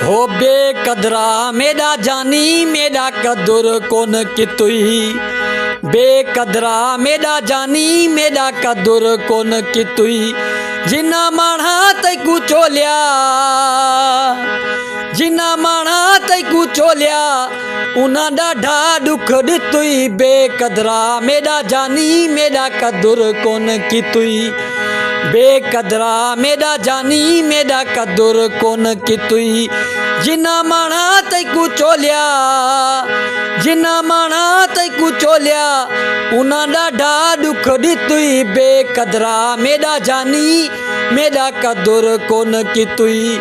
हो बेकदरा मेरा जानी मेरा कदुर कोन कितुई। बेकदरा मेरा जानी मेरा कदुर कोन कितुई। जिन्ना माणा तैकू चोलिया, जिन्ना माणा तैकू चोलिया, उन्हां ॾाढा दुख ॾितुई। बेकदरा मेरा जानी मेरा कदुर कोन कितुई। बेकदरा मेरा जानी मेरा कदुर कोन कितुई। जिन्ना माणा तैकू चोलिया, जिन्ना माणा तैकू चोलिया, उन्हां ॾाढा दुख ॾितुई। बेकदरा मेरा जानी मेरा कदुर कोन कितुई।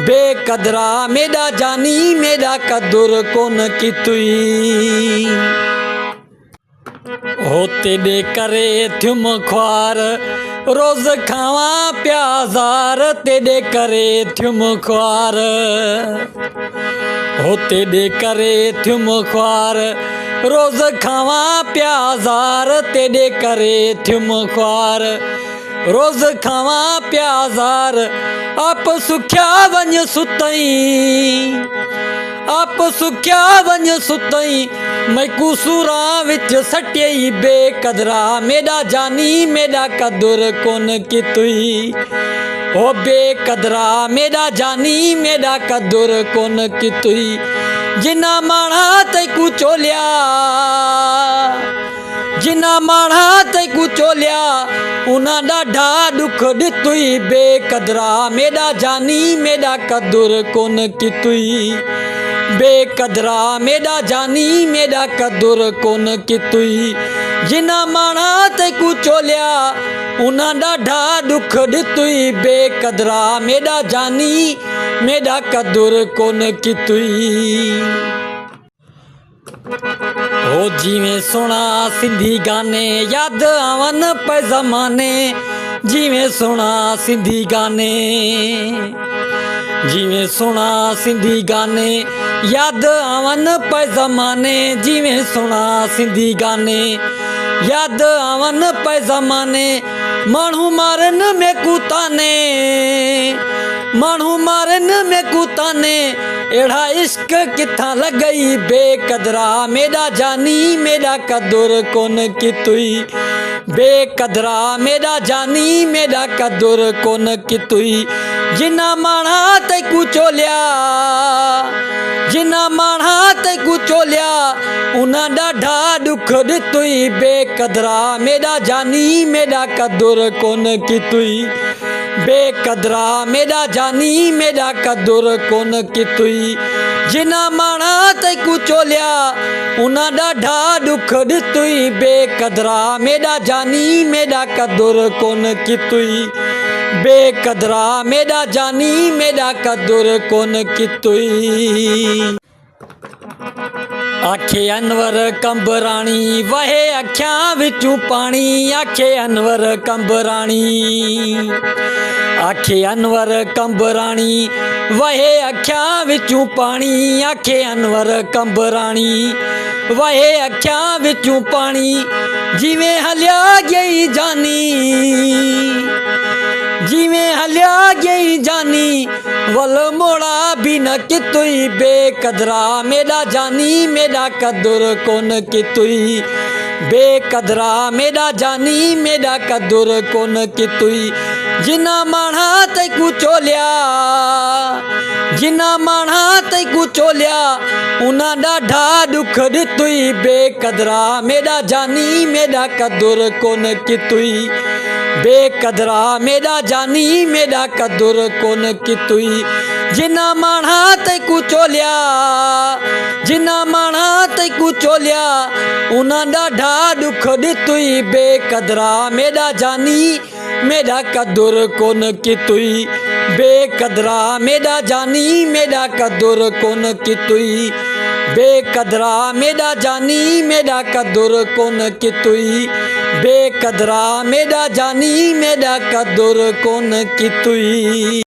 बेकदरा मेरा जानी मेरा कदुर कोन कितुई। हो तेॾे करे थियुम ख्वार, रोज़ खावा प्याज़ार। तेॾे करे थियुम ख्वार, हो तेॾे करे थियुम ख्वार, रोज़ खावा प्याज़ार। तेॾे करे थियुम ख्वार, रोज़ खावा प्याज़ार। आप सुख्या वञ सुतई, आप सुख्या वञ सुतई, मैकू सूरा विच सटियई। बेकदरा मेरा जानी मेरा कदुर कोन कितुई। हो बेकदरा मेरा जानी मेरा कदुर कोन कितुई। जिन्ना माणा तैकू चोलिया, जिन्ना माणा तैकू चोलिया, उन्हां ॾाढा दुख ॾितुई। बेकदरा मेरा जानी मेरा कदुर कोन कितुई। बेकदरा मेरा जानी मेरा कदुर कोन कितुई। जिन्ना माणा तैकू चोलिया, उन्हां ॾाढा दुख ॾितुई। बेकदरा मेरा जानी मेरा कदुर कोन कितुई। हो जिवें सुणा सिंधी गाने याद आवन पे ज़माने। जिवें सुणा सिंधी गाने, जिवें सुणा सिंधी गाने याद आवन पे ज़माने। जिवें सुणा सिंधी गाने याद आवन पे ज़माने। माण्हू मारन में कूताने, माण्हू मारन में कूताने, अहिड़ा इश्क किथां लॻई। बेकदरा मेरा जानी मेरा कदुर कोन कितुई। बेकदरा मेरा जानी मेरा कदुर कोन कितुई। जिन्ना माणा तैकू चोलिया, जिन्ना माणा तैकू चोलिया, उन्हां ॾाढा दुख ॾितुई। बेकदरा मेरा जानी मेरा कदुर कोन कितुई। बेकदरा मेरा जानी मेरा कदुर कोन कितुई। जिन्ना माणा तैकू चोलिया, उन्हां ॾाढा दुख ॾितुई। बेकदरा मेरा जानी मेरा कदुर कोन कितुई। बेकदरा मेरा जानी मेरा कदुर कोन कितुई। आखे अनवर कंबराणी वहे अखियां विचूं पानी। आखे अनवर कंबराणी, आखे अनवर कंबराणी वहे अखियां विचूं पानी। आखे अनवर कंबराणी वहे अखियां विचूं पानी। जिवें हलिया गई जानी, जिवें हलिया गई जानी, वल मोड़ा भी न कितुई। बेकदरा मेरा जानी मेरा कदुर कोन कितुई। बेकदरा मेरा जानी मेरा कदुर कोन कितुई। जिन्ना माणा तैकू चोलिया, जिन्ना माणा तैकू चोलिया, उन्हां ॾाढा दुख ॾितुई। बेकदरा मेरा जानी मेरा कदुर कोन कितुई। बेकदरा मेरा जानी मेरा कदुर कोन कितुई। जिन्ना माणा तैकू चोलिया, जिन्ना माणा तैकू चोलिया, उन्हां ॾाढा दुख ॾितुई। बेकदरा मेरा जानी मेरा कदुर कोन कितुई। बेकदरा मेरा जानी मेरा कदुर कोन कितुई। बेकदरा मेरा जानी मेरा कदुर कोन कितुई। बेकदरा मेरा जानी मेरा कदुर कोन कितुई।